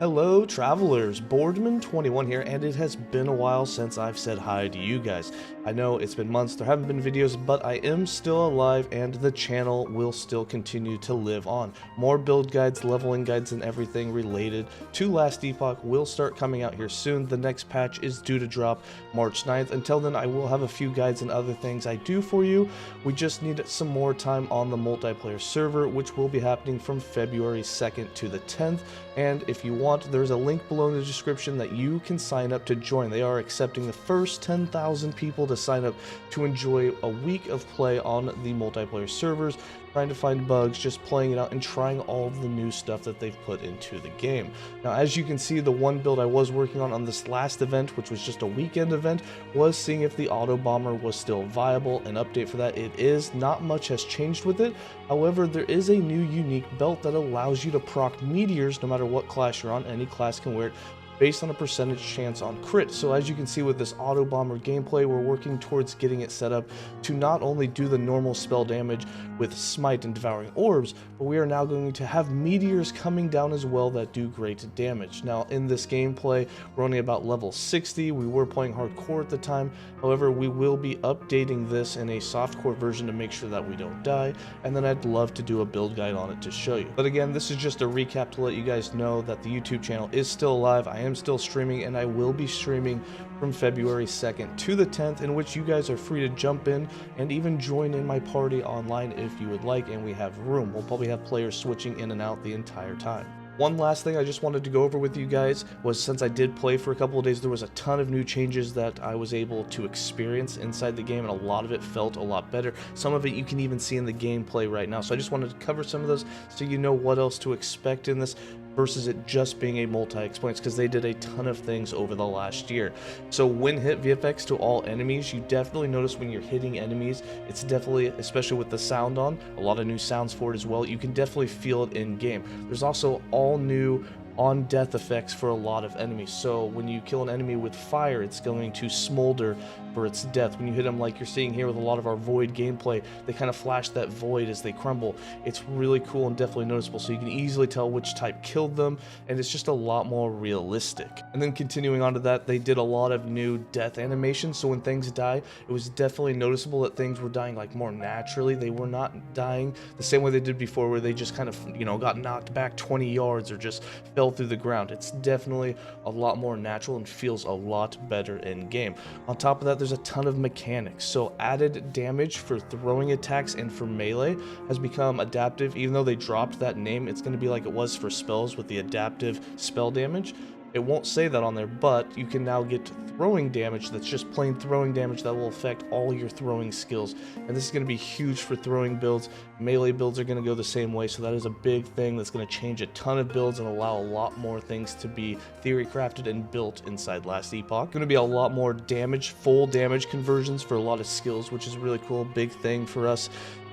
Hello travelers, Boardman21 here, and it has been a while since I've said hi to you guys. I know it's been months, there haven't been videos, but I am still alive and the channel will still continue to live on. More build guides, leveling guides, and everything related to Last Epoch will start coming out here soon. The next patch is due to drop March 9th. Until then, I will have a few guides and other things I do for you. We just need some more time on the multiplayer server, which will be happening from February 2nd to the 10th. And if you want, there's a link below in the description that you can sign up to join. They are accepting the first 10,000 people to sign up to enjoy a week of play on the multiplayer servers, trying to find bugs, just playing it out, and trying all of the new stuff that they've put into the game. Now, as you can see, the one build I was working on this last event, which was just a weekend event, was seeing if the auto bomber was still viable. An update for that, it is. Not much has changed with it. However, there is a new unique belt that allows you to proc meteors no matter what class you're on. Any class can wear it, based on a percentage chance on crit. So as you can see with this auto bomber gameplay, we're working towards getting it set up to not only do the normal spell damage with smite and devouring orbs, but we are now going to have meteors coming down as well that do great damage. Now in this gameplay, we're only about level 60. We were playing hardcore at the time. However, we will be updating this in a softcore version to make sure that we don't die, and then I'd love to do a build guide on it to show you. But again, this is just a recap to let you guys know that the YouTube channel is still alive. I am still streaming, and I will be streaming from February 2nd to the 10th, in which you guys are free to jump in and even join in my party online if you would like, and we have room. We'll probably have players switching in and out the entire time. One last thing I just wanted to go over with you guys was, since I did play for a couple of days, there was a ton of new changes that I was able to experience inside the game, and a lot of it felt a lot better. Some of it you can even see in the gameplay right now. So I just wanted to cover some of those so you know what else to expect in this versus it just being a multi-experience, because they did a ton of things over the last year. So when hit VFX to all enemies, you definitely notice when you're hitting enemies, it's definitely, especially with the sound on, a lot of new sounds for it as well, you can definitely feel it in game. There's also all new on death effects for a lot of enemies. So when you kill an enemy with fire, it's going to smolder for its death. When you hit them, like you're seeing here with a lot of our void gameplay, they kind of flash that void as they crumble. It's really cool and definitely noticeable, so you can easily tell which type killed them, and it's just a lot more realistic. And then continuing on to that, they did a lot of new death animations, so when things die, it was definitely noticeable that things were dying like more naturally. They were not dying the same way they did before, where they just kind of, you know, got knocked back 20 yards or just fell through the ground. It's definitely a lot more natural and feels a lot better in game. On top of that, there's a ton of mechanics. So added damage for throwing attacks and for melee has become adaptive. Even though they dropped that name, it's going to be like it was for spells with the adaptive spell damage. It won't say that on there, but you can now get throwing damage that's just plain throwing damage that will affect all your throwing skills. And this is going to be huge for throwing builds. Melee builds are going to go the same way, so that is a big thing that's going to change a ton of builds and allow a lot more things to be theory crafted and built inside Last Epoch. Going to be a lot more damage, full damage conversions for a lot of skills, which is really cool, big thing for us.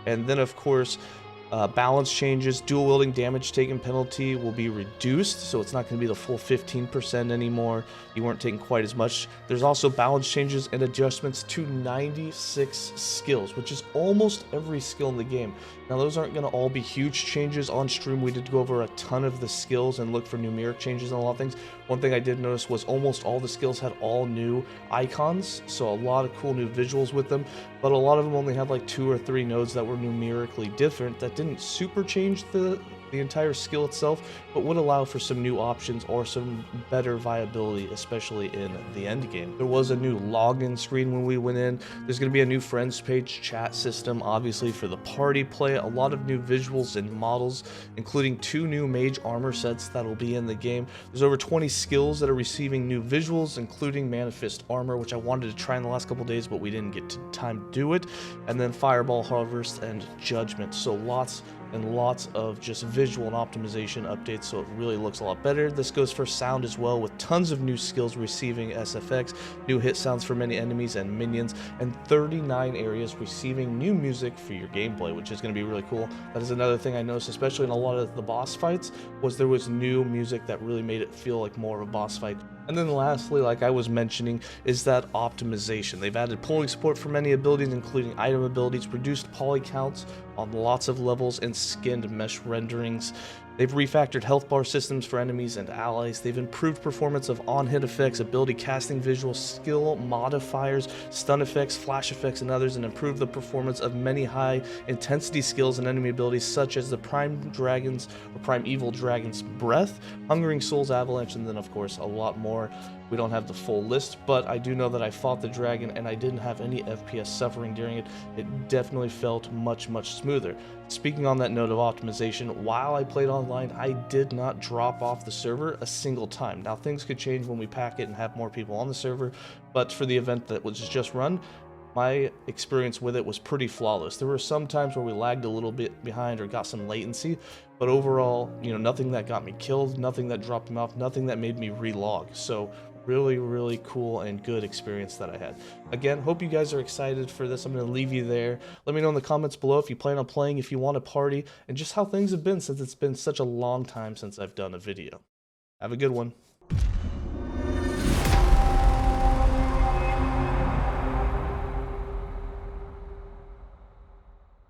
And then of course, balance changes. Dual wielding damage taken penalty will be reduced, so it's not going to be the full 15% anymore. You weren't taking quite as much. There's also balance changes and adjustments to 96 skills, which is almost every skill in the game. Now those aren't going to all be huge changes. On stream we did go over a ton of the skills and look for numeric changes and a lot of things. One thing I did notice was almost all the skills had all new icons, so a lot of cool new visuals with them, but a lot of them only had like 2 or 3 nodes that were numerically different. That didn't super change the entire skill itself, but would allow for some new options or some better viability, especially in the end game. There was a new login screen when we went in. There's going to be a new friends page chat system, obviously, for the party play. A lot of new visuals and models, including 2 new mage armor sets that will be in the game. There's over 20 skills that are receiving new visuals, including manifest armor, which I wanted to try in the last couple days, but we didn't get time to do it. And then fireball harvest and judgment. So lots and lots of just visual and optimization updates, so it really looks a lot better. This goes for sound as well, with tons of new skills receiving SFX, new hit sounds for many enemies and minions, and 39 areas receiving new music for your gameplay, which is going to be really cool. That is another thing I noticed, especially in a lot of the boss fights, was there was new music that really made it feel like more of a boss fight. And then lastly, like I was mentioning, is that optimization. They've added pulling support for many abilities, including item abilities, reduced poly counts on lots of levels, and skinned mesh renderings. They've refactored health bar systems for enemies and allies. They've improved performance of on-hit effects, ability casting, visual skill modifiers, stun effects, flash effects, and others, and improved the performance of many high-intensity skills and enemy abilities such as the Primeval Dragon's Breath, Hungering Soul's Avalanche, and then of course a lot more. We don't have the full list, but I do know that I fought the dragon and I didn't have any FPS suffering during it. It definitely felt much smoother. Speaking on that note of optimization, while I played online, I did not drop off the server a single time. Now things could change when we pack it and have more people on the server, but for the event that was just run, my experience with it was pretty flawless. There were some times where we lagged a little bit behind or got some latency, but overall, nothing that got me killed, nothing that dropped me off, nothing that made me relog. So really cool and good experience that I had. Again, hope you guys are excited for this. I'm going to leave you there. Let me know in the comments below if you plan on playing, if you want to party, and just how things have been since it's been such a long time since I've done a video. Have a good one.